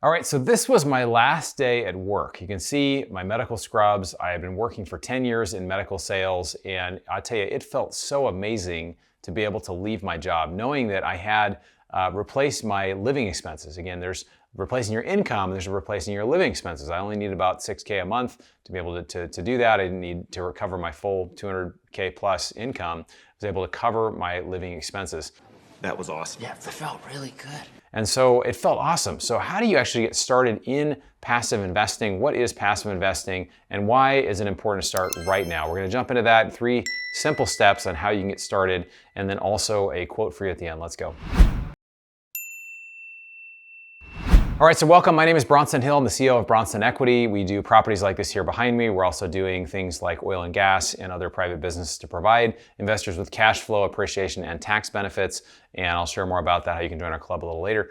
All right, so this was my last day at work. You can see my medical scrubs. I have been working for 10 years in medical sales, and I'll tell you, it felt so amazing to be able to leave my job, knowing that I had replaced my living expenses. Again, there's replacing your income, there's replacing your living expenses. I only needed about $6K a month to be able to do that. I didn't need to recover my full $200K plus income. I was able to cover my living expenses. That was awesome. Yeah, it felt really good. And so it felt awesome. So how do you actually get started in passive investing? What is passive investing and why is it important to start right now? We're gonna jump into that, 3 simple steps on how you can get started, and then also a quote for you at the end. Let's go. All right, so welcome. My name is Bronson Hill. I'm the CEO of Bronson Equity. We do properties like this here behind me. We're also doing things like oil and gas and other private businesses to provide investors with cash flow, appreciation, and tax benefits. And I'll share more about that, how you can join our club a little later.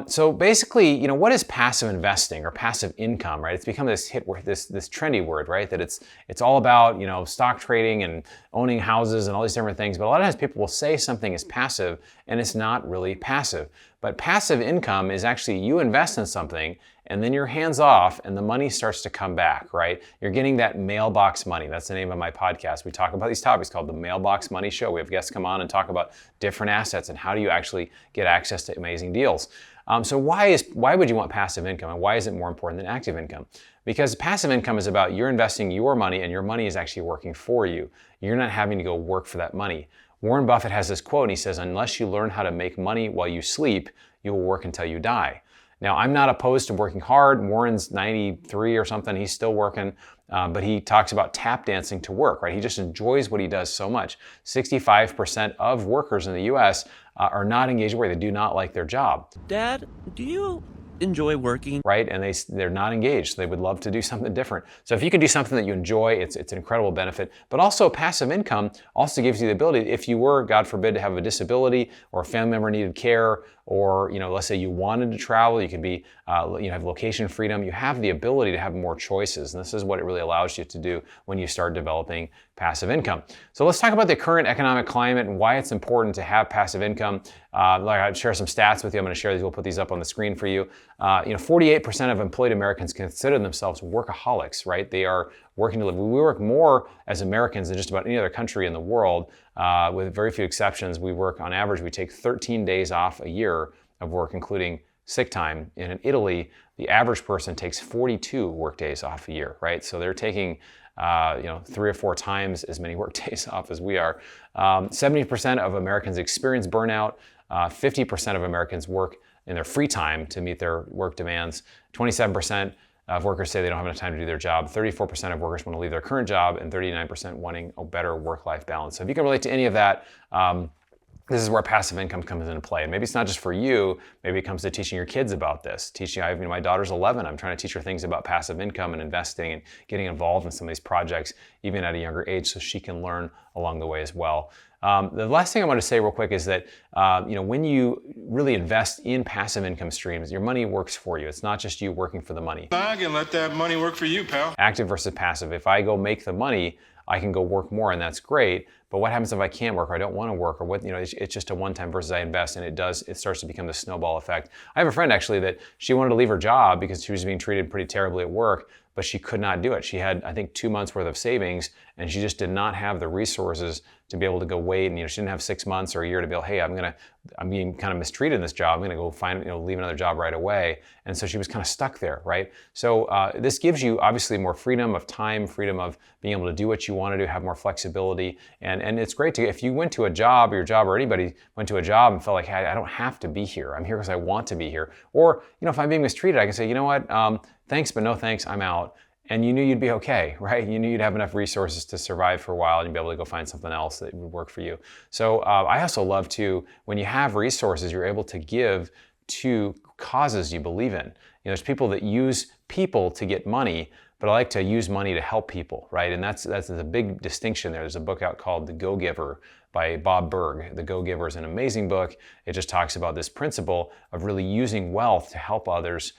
So basically, what is passive investing or passive income, right? It's become this this trendy word, right? That it's all about, stock trading and owning houses and all these different things. But a lot of times people will say something is passive and it's not really passive. But passive income is actually you invest in something and then you're hands off and the money starts to come back, right? You're getting that mailbox money. That's the name of my podcast. We talk about these topics called the Mailbox Money Show. We have guests come on and talk about different assets and how do you actually get access to amazing deals. So why would you want passive income and why is it more important than active income? Because passive income is about you're investing your money and your money is actually working for you. You're not having to go work for that money. Warren Buffett has this quote and he says, unless you learn how to make money while you sleep, you will work until you die. Now, I'm not opposed to working hard. Warren's 93 or something. He's still working, but he talks about tap dancing to work, right? He just enjoys what he does so much. 65% of workers in the US are not engaged in work. They do not like their job. Dad, do you enjoy working? Right, and they're not engaged. They would love to do something different. So if you can do something that you enjoy, it's an incredible benefit. But also passive income also gives you the ability, if you were, God forbid, to have a disability or a family member needed care, or let's say you wanted to travel, you could be, have location freedom. You have the ability to have more choices, and this is what it really allows you to do when you start developing passive income. So let's talk about the current economic climate and why it's important to have passive income. I'll share some stats with you. I'm going to share these. We'll put these up on the screen for you. 48% of employed Americans consider themselves workaholics, right? They are working to live. We work more as Americans than just about any other country in the world. With very few exceptions, we work on average, we take 13 days off a year of work, including sick time. And in Italy, the average person takes 42 work days off a year, right? So they're taking 3 or 4 times as many work days off as we are. 70% of Americans experience burnout. 50% of Americans work in their free time to meet their work demands. 27% of workers say they don't have enough time to do their job. 34% of workers want to leave their current job, and 39% wanting a better work-life balance. So if you can relate to any of that, this is where passive income comes into play. And maybe it's not just for you, maybe it comes to teaching your kids about this. My daughter's 11, I'm trying to teach her things about passive income and investing and getting involved in some of these projects, even at a younger age, so she can learn along the way as well. The last thing I want to say real quick is that when you really invest in passive income streams, your money works for you. It's not just you working for the money. I can let that money work for you, pal. Active versus passive. If I go make the money, I can go work more and that's great. But what happens if I can't work or I don't want to work, or it's just a one-time versus I invest and it starts to become the snowball effect. I have a friend actually that she wanted to leave her job because she was being treated pretty terribly at work, but she could not do it. She had, I think, 2 months worth of savings and she just did not have the resources to be able to go wait, and she didn't have 6 months or a year to be able, hey, I'm being kind of mistreated in this job. I'm gonna go find, leave another job right away. And so she was kind of stuck there, right? So this gives you obviously more freedom of time, freedom of being able to do what you want to do, have more flexibility, and it's great if you went to a job, or anybody went to a job and felt like, hey, I don't have to be here. I'm here because I want to be here. Or if I'm being mistreated, I can say, you know what, thanks, but no thanks, I'm out. And you knew you'd be okay, right? You knew you'd have enough resources to survive for a while and you'd be able to go find something else that would work for you. So I also love to, when you have resources, you're able to give to causes you believe in. There's people that use people to get money, but I like to use money to help people, right? And that's a big distinction there. There's a book out called The Go-Giver by Bob Burg. The Go-Giver is an amazing book. It just talks about this principle of really using wealth to help others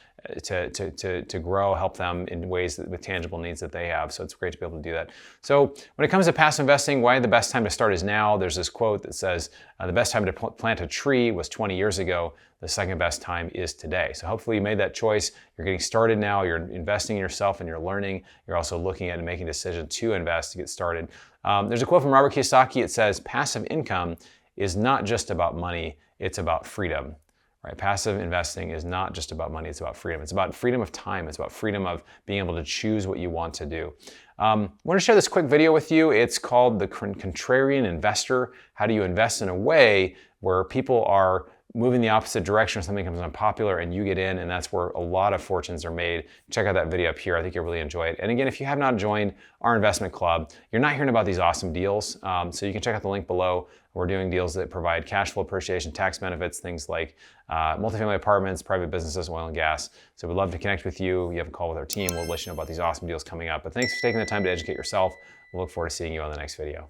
to grow, help them in ways with tangible needs that they have. So it's great to be able to do that. So when it comes to passive investing, why the best time to start is now. There's this quote that says, the best time to plant a tree was 20 years ago. The second best time is today. So hopefully you made that choice. You're getting started now. You're investing in yourself and you're learning. You're also looking at and making decisions to invest to get started. There's a quote from Robert Kiyosaki. It says, passive income is not just about money, it's about freedom. Right? Passive investing is not just about money, it's about freedom. It's about freedom of time. It's about freedom of being able to choose what you want to do. I want to share this quick video with you. It's called The Contrarian Investor. How do you invest in a way where people are moving the opposite direction, or something becomes unpopular and you get in, and that's where a lot of fortunes are made. Check out that video up here. I think you'll really enjoy it. And again, if you have not joined our investment club, you're not hearing about these awesome deals. So you can check out the link below. We're doing deals that provide cash flow appreciation, tax benefits, things like multifamily apartments, private businesses, oil and gas. So we'd love to connect with you. You have a call with our team. We'll let you know about these awesome deals coming up. But thanks for taking the time to educate yourself. We'll look forward to seeing you on the next video.